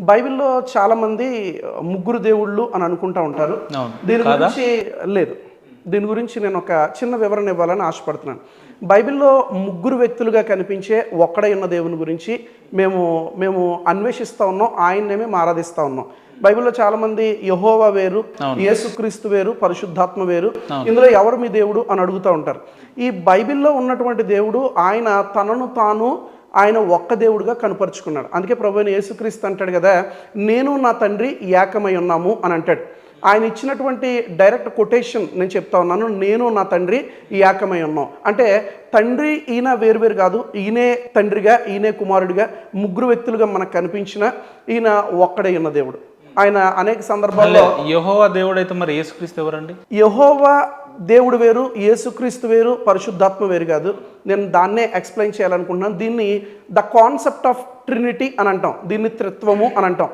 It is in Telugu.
బైబిల్‌లో చాలామంది ముగ్గురు దేవుళ్ళు అని అనుకుంటా ఉంటారు. అవును. దీని కాదా? గురించి లేదు. దీని గురించి నేను ఒక చిన్న వివరణ ఇవ్వాలని ఆశపడుతున్నాను. బైబిల్‌లో ముగ్గురు వ్యక్తులుగా కనిపించే ఒక్కడే ఉన్న దేవుని గురించి మేము మేము అన్వేషిస్తా ఉన్నాం. ఆయన్నే మేము ఆరాధిస్తా ఉన్నాం. బైబిల్‌లో చాలామంది యెహోవా వేరు, అవును. యేసుక్రీస్తు వేరు, పరిశుద్ధాత్మ వేరు. అవును. ఇందులో ఎవరు మీ దేవుడు అని అడుగుతూ ఉంటారు. ఈ బైబిల్‌లో ఉన్నటువంటి దేవుడు ఆయన తనను తాను ఆయన ఒక్క దేవుడుగా కనపరుచుకున్నాడు. అందుకే ప్రభువైన యేసుక్రీస్తు అంటాడు కదా, నేను నా తండ్రి ఏకమై ఉన్నాము అని అంటాడు. ఆయన ఇచ్చినటువంటి డైరెక్ట్ కొటేషన్ నేను చెప్తా ఉన్నాను. నేను నా తండ్రి ఏకమై ఉన్నాం అంటే తండ్రి ఈయన వేరువేరు కాదు. ఈయనే తండ్రిగా, ఈయనే కుమారుడిగా, ముగ్గురు వ్యక్తులుగా మనకు కనిపించిన ఈయన ఒక్కడే ఉన్న దేవుడు. ఆయన అనేక సందర్భాల్లో యెహోవా దేవుడైతే మరి యేసుక్రీస్తు ఎవరండి? యెహోవా దేవుడు వేరు, యేసుక్రీస్తు వేరు, పరిశుద్ధాత్మ వేరు కాదు. నేను దాన్నే ఎక్స్ప్లెయిన్ చేయాలనుకుంటున్నాను. దీన్ని ద కాన్సెప్ట్ ఆఫ్ ట్రినిటీ అని అంటాం. దీన్ని త్రిత్వము అని అంటాం.